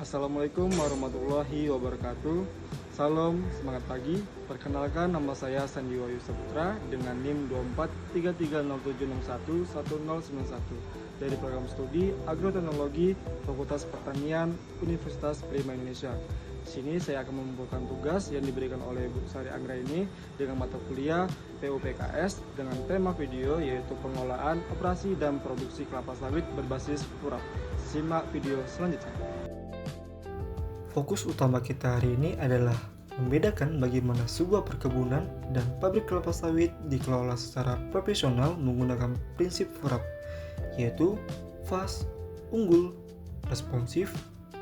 Assalamualaikum warahmatullahi wabarakatuh. Salam semangat pagi. Perkenalkan, nama saya Sandi Wahyu Saputra dengan NIM 243307611091 dari program studi Agroteknologi Fakultas Pertanian Universitas Prima Indonesia. Di sini saya akan mengumpulkan tugas yang diberikan oleh Bu Sari Anggra ini dengan mata kuliah PUPKS dengan tema video yaitu pengolahan, operasi, dan produksi kelapa sawit berbasis FURAP. Simak video selanjutnya. Fokus utama kita hari ini adalah membedakan bagaimana sebuah perkebunan dan pabrik kelapa sawit dikelola secara profesional menggunakan prinsip FURAP, yaitu fast, unggul, responsif,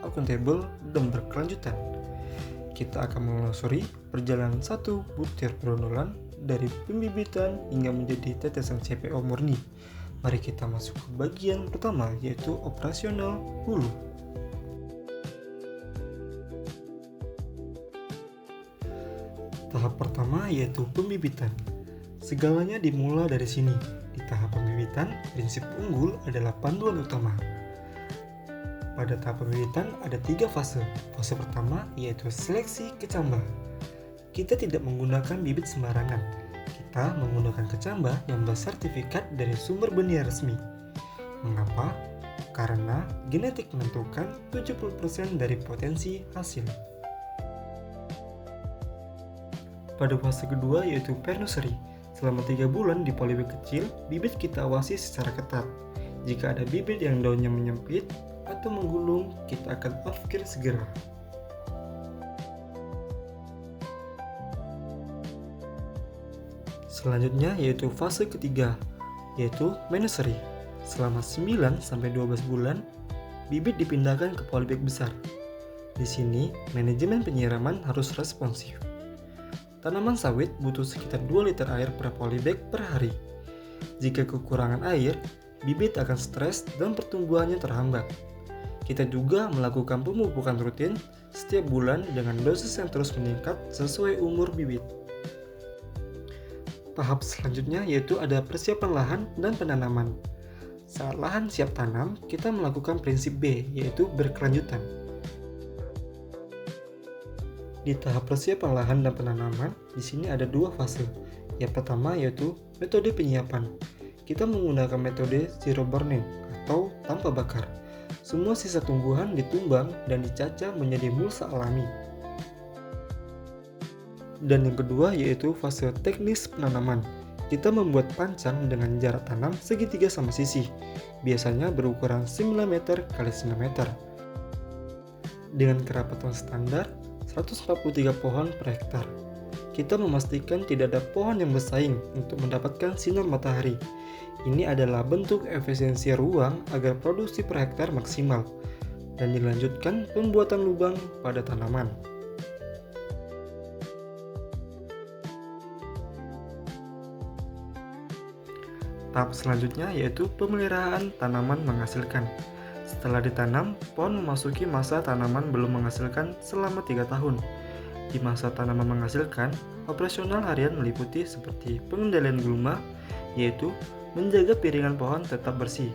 akuntabel, dan berkelanjutan. Kita akan menelusuri perjalanan satu butir perondolan dari pembibitan hingga menjadi tetesan CPO murni. Mari kita masuk ke bagian pertama, yaitu operasional hulu. Tahap pertama yaitu pembibitan. Segalanya dimulai dari sini. Di tahap pembibitan, prinsip unggul adalah panduan utama. Pada tahap pembibitan ada 3 fase. Fase pertama yaitu seleksi kecambah. Kita tidak menggunakan bibit sembarangan. Kita menggunakan kecambah yang bersertifikat dari sumber benih resmi. Mengapa? Karena genetik menentukan 70% dari potensi hasil. Pada fase kedua yaitu pernuseri. Selama 3 bulan di polybag kecil, bibit kita awasi secara ketat. Jika ada bibit yang daunnya menyempit atau menggulung, kita akan off-cure segera. Selanjutnya yaitu fase ketiga, yaitu manuseri. Selama 9-12 bulan, bibit dipindahkan ke polybag besar. Di sini, manajemen penyiraman harus responsif. Tanaman sawit butuh sekitar 2 liter air per polybag per hari. Jika kekurangan air, bibit akan stres dan pertumbuhannya terhambat. Kita juga melakukan pemupukan rutin setiap bulan dengan dosis yang terus meningkat sesuai umur bibit. Tahap selanjutnya yaitu ada persiapan lahan dan penanaman. Saat lahan siap tanam, kita melakukan prinsip B, yaitu berkelanjutan. Di tahap persiapan lahan dan penanaman, di sini ada 2 fase. Yang pertama yaitu metode penyiapan. Kita menggunakan metode zero burning atau tanpa bakar. Semua sisa tumbuhan ditumbang dan dicacah menjadi mulsa alami. Dan yang kedua yaitu fase teknis penanaman. Kita membuat pancang dengan jarak tanam segitiga sama sisi, biasanya berukuran 9 meter x 9 meter. Dengan kerapatan standar 143 pohon per hektar. Kita memastikan tidak ada pohon yang bersaing untuk mendapatkan sinar matahari. Ini adalah bentuk efisiensi ruang agar produksi per hektar maksimal. Dan dilanjutkan pembuatan lubang pada tanaman. Tahap selanjutnya yaitu pemeliharaan tanaman menghasilkan. Setelah ditanam, pohon memasuki masa tanaman belum menghasilkan selama 3 tahun. Di masa tanaman menghasilkan, operasional harian meliputi seperti pengendalian gulma, yaitu menjaga piringan pohon tetap bersih.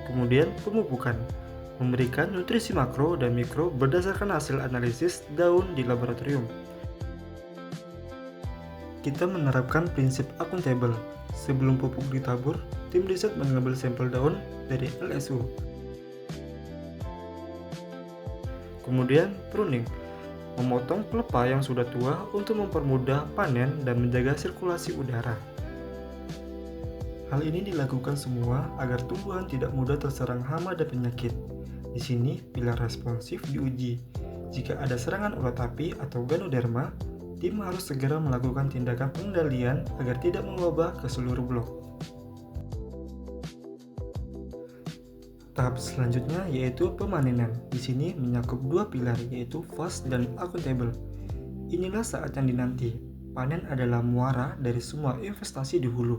Kemudian pemupukan, memberikan nutrisi makro dan mikro berdasarkan hasil analisis daun di laboratorium. Kita menerapkan prinsip akuntabel. Sebelum pupuk ditabur, tim riset mengambil sampel daun dari LSU. Kemudian pruning, memotong pelepah yang sudah tua untuk mempermudah panen dan menjaga sirkulasi udara. Hal ini dilakukan semua agar tumbuhan tidak mudah terserang hama dan penyakit. Di sini pilar responsif diuji. Jika ada serangan ulat api atau ganoderma, tim harus segera melakukan tindakan pengendalian agar tidak mewabah ke seluruh blok. Tahap selanjutnya yaitu pemanenan. Di sini mencakup 2 pilar yaitu fast dan akuntabel. Inilah saat yang dinanti. Panen adalah muara dari semua investasi di hulu.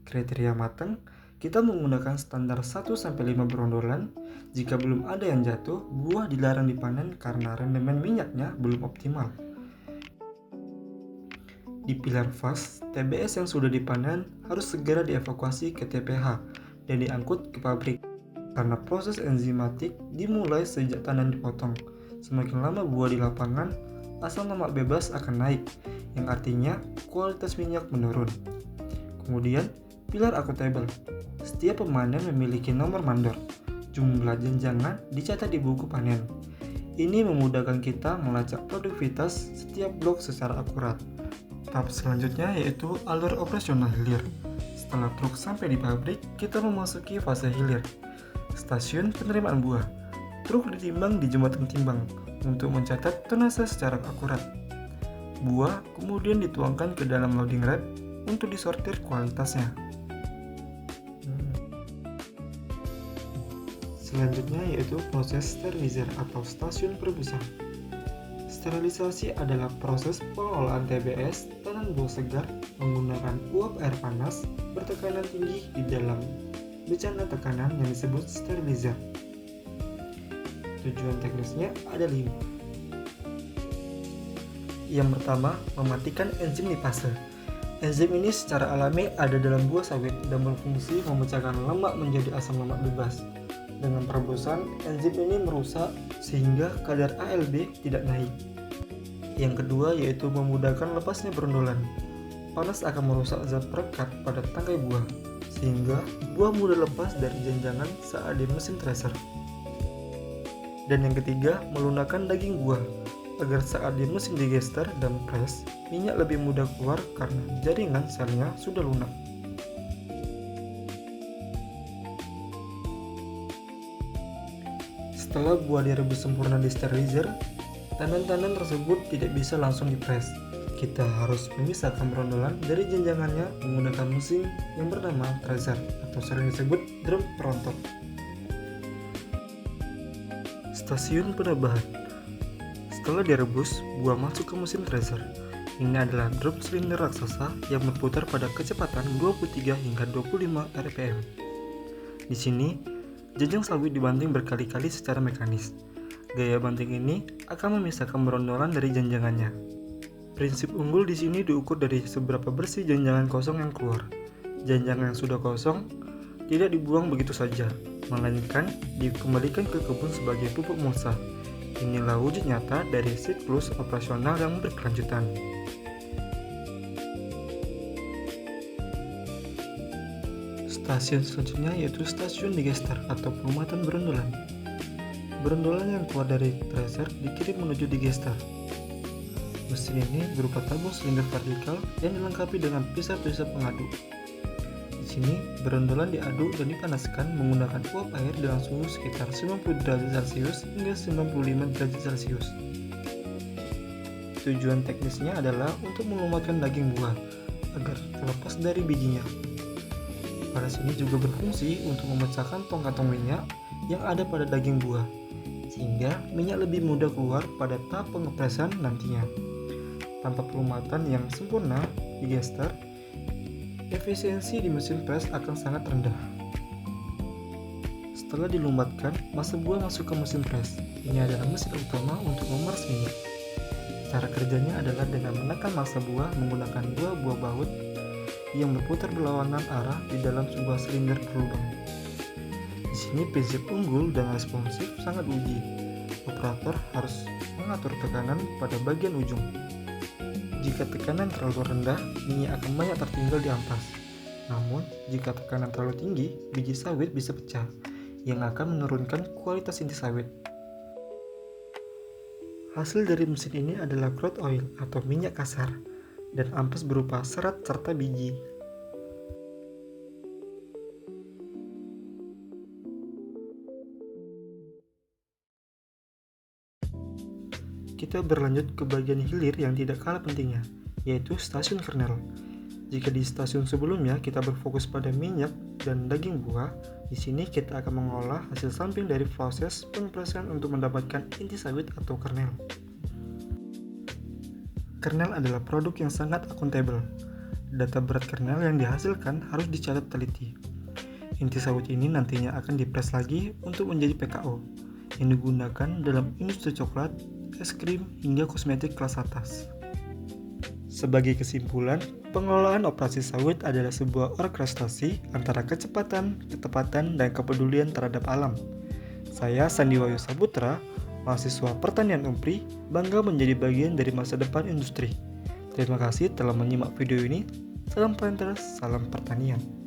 Kriteria matang, kita menggunakan standar 1-5 berondolan. Jika belum ada yang jatuh, buah dilarang dipanen karena rendemen minyaknya belum optimal. Di pilar fast, TBS yang sudah dipanen harus segera dievakuasi ke TPH dan diangkut ke pabrik. Karena proses enzimatik dimulai sejak tandan dipotong. Semakin lama buah di lapangan, asam lemak bebas akan naik, yang artinya kualitas minyak menurun. Kemudian, pilar akuntabel. Setiap pemanen memiliki nomor mandor. Jumlah jenjangan dicatat di buku panen. Ini memudahkan kita melacak produktivitas setiap blok secara akurat. Tahap selanjutnya yaitu alur operasional hilir. Setelah truk sampai di pabrik, kita memasuki fase hilir. Stasiun penerimaan buah. Truk ditimbang di jembatan timbang untuk mencatat tonase secara akurat. Buah kemudian dituangkan ke dalam loading rack untuk disortir kualitasnya. Selanjutnya yaitu proses sterilizer atau stasiun perebusan. Sterilisasi adalah proses pengolahan TBS tanam buah segar menggunakan uap air panas bertekanan tinggi di dalam bencana tekanan yang disebut sterilizer. Tujuan teknisnya ada 5. Yang pertama, mematikan enzim lipase. Enzim ini secara alami ada dalam buah sawit dan berfungsi memecahkan lemak menjadi asam lemak bebas. Dengan perebusan, enzim ini merusak sehingga kadar ALB tidak naik. Yang kedua yaitu memudahkan lepasnya berondolan. Panas akan merusak zat perekat pada tangkai buah, sehingga buah mudah lepas dari jenjangan saat di mesin thresher. Dan yang ketiga, melunakkan daging buah, agar saat di mesin digester dan press, minyak lebih mudah keluar karena jaringan selnya sudah lunak. Setelah buah direbus sempurna di sterilizer, tandan-tandan tersebut tidak bisa langsung dipres. Kita harus memisahkan berondolan dari jenjangannya menggunakan mesin yang bernama thresher atau sering disebut drum perontok. Stasiun penabahan. Setelah direbus, buah masuk ke mesin thresher. Ini adalah drum silinder raksasa yang berputar pada kecepatan 23 hingga 25 rpm. Di sini, jenjang sawit dibanting berkali-kali secara mekanis. Gaya banting ini akan memisahkan berondolan dari jenjangannya. Prinsip unggul di sini diukur dari seberapa bersih jenjangan kosong yang keluar. Jenjangan yang sudah kosong tidak dibuang begitu saja, melainkan dikembalikan ke kebun sebagai pupuk mulsa. Inilah wujud nyata dari siklus operasional yang berkelanjutan. Stasiun selanjutnya yaitu stasiun digester atau pelumatan berondolan. Berondolan yang keluar dari thresher dikirim menuju digester. Mesin ini berupa tabung silinder vertikal yang dilengkapi dengan pisau-pisau pengaduk. Di sini, berondolan diaduk dan dipanaskan menggunakan uap air dengan suhu sekitar 90 derajat Celcius hingga 95 derajat Celcius. Tujuan teknisnya adalah untuk melumatkan daging buah agar terlepas dari bijinya. Panas ini juga berfungsi untuk memecahkan tong-kantong minyak yang ada pada daging buah, sehingga minyak lebih mudah keluar pada tahap pengepresan nantinya. Tanpa pelumatan yang sempurna digester, efisiensi di mesin press akan sangat rendah. Setelah dilumatkan, massa buah masuk ke mesin press. Ini adalah mesin utama untuk memeras minyak. Cara kerjanya adalah dengan menekan massa buah menggunakan buah baut yang berputar berlawanan arah di dalam sebuah silinder berlubang. Di sini prinsip unggul dan responsif sangat diuji. Operator harus mengatur tekanan pada bagian ujung. Jika tekanan terlalu rendah, minyak akan banyak tertinggal di ampas. Namun, jika tekanan terlalu tinggi, biji sawit bisa pecah, yang akan menurunkan kualitas inti sawit. Hasil dari mesin ini adalah crude oil atau minyak kasar, dan ampas berupa serat serta biji. Kita berlanjut ke bagian hilir yang tidak kalah pentingnya, yaitu stasiun kernel. Jika di stasiun sebelumnya kita berfokus pada minyak dan daging buah, di sini kita akan mengolah hasil samping dari proses pengepresan untuk mendapatkan inti sawit atau kernel. Kernel adalah produk yang sangat akuntabel. Data berat kernel yang dihasilkan harus dicatat teliti. Inti sawit ini nantinya akan dipres lagi untuk menjadi PKO, yang digunakan dalam industri coklat, es krim, hingga kosmetik kelas atas. Sebagai kesimpulan, Pengelolaan operasi sawit adalah sebuah orkestrasi antara kecepatan, ketepatan, dan kepedulian terhadap alam. Saya Sandi Wahyu Saputra, mahasiswa pertanian UNPRI, bangga menjadi bagian dari masa depan industri. Terima kasih telah menyimak video ini. Salam Planters, salam pertanian.